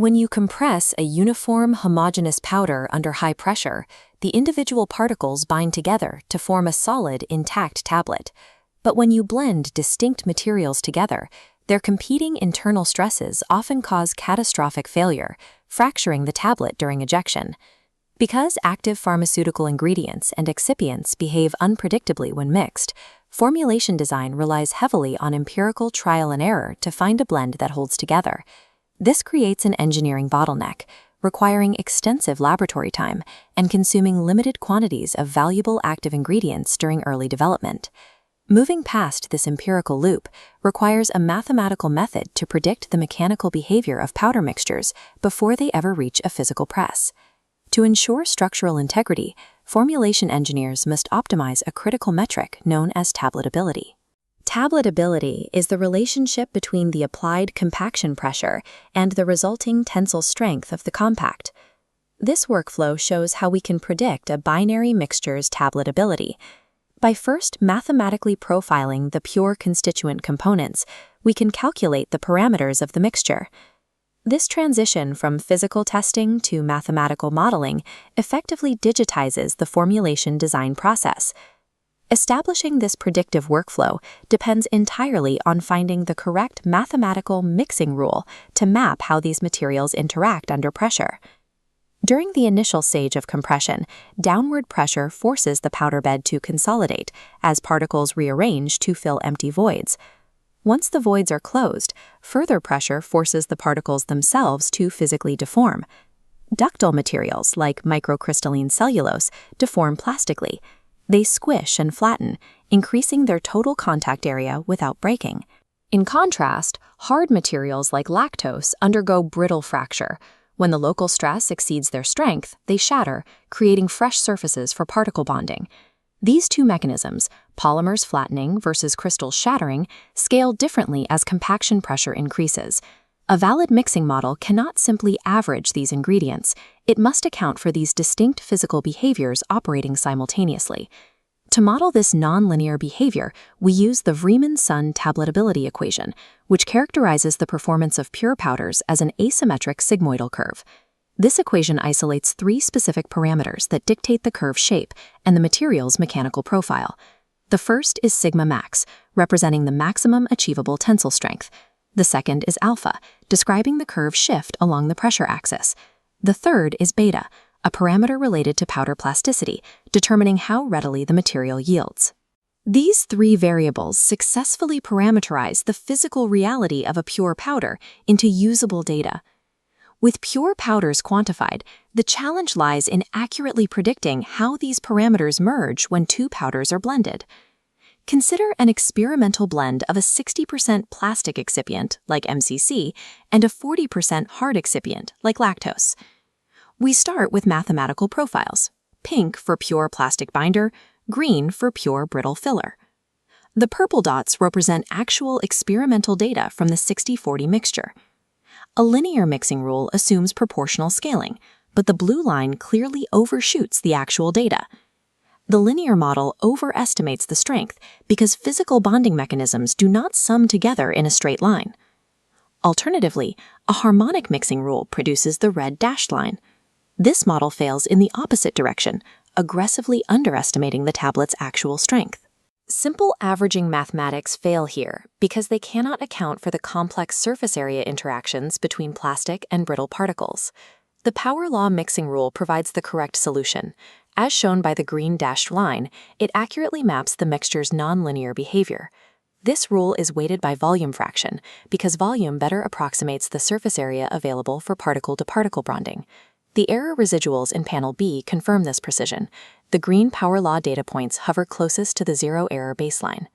When you compress a uniform, homogeneous powder under high pressure, the individual particles bind together to form a solid, intact tablet. But when you blend distinct materials together, their competing internal stresses often cause catastrophic failure, fracturing the tablet during ejection. Because active pharmaceutical ingredients and excipients behave unpredictably when mixed, formulation design relies heavily on empirical trial and error to find a blend that holds together. This creates an engineering bottleneck, requiring extensive laboratory time and consuming limited quantities of valuable active ingredients during early development. Moving past this empirical loop requires a mathematical method to predict the mechanical behavior of powder mixtures before they ever reach a physical press. To ensure structural integrity, formulation engineers must optimize a critical metric known as tabletability. Tabletability is the relationship between the applied compaction pressure and the resulting tensile strength of the compact. This workflow shows how we can predict a binary mixture's tabletability. By first mathematically profiling the pure constituent components, we can calculate the parameters of the mixture. This transition from physical testing to mathematical modeling effectively digitizes the formulation design process. Establishing this predictive workflow depends entirely on finding the correct mathematical mixing rule to map how these materials interact under pressure. During the initial stage of compression, downward pressure forces the powder bed to consolidate as particles rearrange to fill empty voids. Once the voids are closed, further pressure forces the particles themselves to physically deform. Ductile materials like microcrystalline cellulose deform plastically. They squish and flatten, increasing their total contact area without breaking. In contrast, hard materials like lactose undergo brittle fracture. When the local stress exceeds their strength, they shatter, creating fresh surfaces for particle bonding. These two mechanisms, polymers flattening versus crystals shattering, scale differently as compaction pressure increases. A valid mixing model cannot simply average these ingredients. It must account for these distinct physical behaviors operating simultaneously. To model this nonlinear behavior, we use the Vreeman-Sun tabletability equation, which characterizes the performance of pure powders as an asymmetric sigmoidal curve. This equation isolates three specific parameters that dictate the curve shape and the material's mechanical profile. The first is sigma max, representing the maximum achievable tensile strength. The second is alpha, describing the curve shift along the pressure axis. The third is beta, a parameter related to powder plasticity, determining how readily the material yields. These three variables successfully parameterize the physical reality of a pure powder into usable data. With pure powders quantified, the challenge lies in accurately predicting how these parameters merge when two powders are blended. Consider an experimental blend of a 60% plastic excipient, like MCC, and a 40% hard excipient, like lactose. We start with mathematical profiles: pink for pure plastic binder, green for pure brittle filler. The purple dots represent actual experimental data from the 60-40 mixture. A linear mixing rule assumes proportional scaling, but the blue line clearly overshoots the actual data. The linear model overestimates the strength because physical bonding mechanisms do not sum together in a straight line. Alternatively, a harmonic mixing rule produces the red dashed line. This model fails in the opposite direction, aggressively underestimating the tablet's actual strength. Simple averaging mathematics fail here because they cannot account for the complex surface area interactions between plastic and brittle particles. The power law mixing rule provides the correct solution. As shown by the green dashed line, it accurately maps the mixture's nonlinear behavior. This rule is weighted by volume fraction because volume better approximates the surface area available for particle-to-particle bonding. The error residuals in panel B confirm this precision. The green power law data points hover closest to the zero error baseline.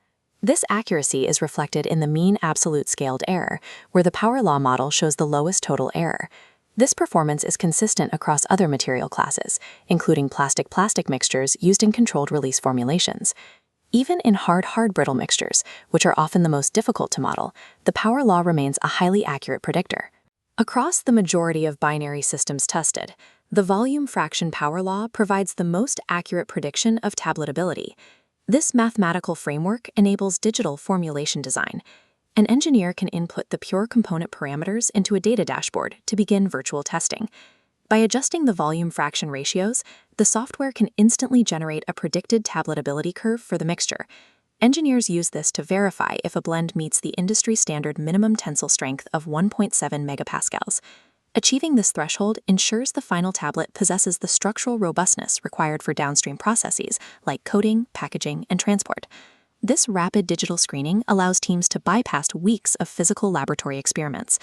This accuracy is reflected in the mean absolute scaled error, where the power law model shows the lowest total error. This performance is consistent across other material classes, including plastic-plastic mixtures used in controlled release formulations. Even in hard brittle mixtures, which are often the most difficult to model, the power law remains a highly accurate predictor. Across the majority of binary systems tested, the volume fraction power law provides the most accurate prediction of tabletability. This mathematical framework enables digital formulation design. An engineer can input the pure component parameters into a data dashboard to begin virtual testing. By adjusting the volume fraction ratios, the software can instantly generate a predicted tabletability curve for the mixture. Engineers use this to verify if a blend meets the industry standard minimum tensile strength of 1.7 megapascals. Achieving this threshold ensures the final tablet possesses the structural robustness required for downstream processes like coating, packaging, and transport. This rapid digital screening allows teams to bypass weeks of physical laboratory experiments.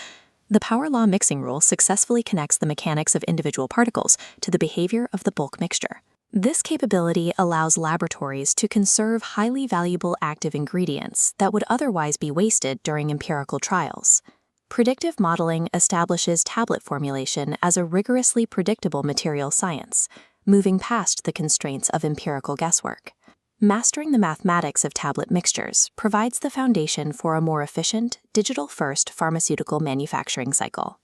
The power law mixing rule successfully connects the mechanics of individual particles to the behavior of the bulk mixture. This capability allows laboratories to conserve highly valuable active ingredients that would otherwise be wasted during empirical trials. Predictive modeling establishes tablet formulation as a rigorously predictable material science, moving past the constraints of empirical guesswork. Mastering the mathematics of tablet mixtures provides the foundation for a more efficient, digital-first pharmaceutical manufacturing cycle.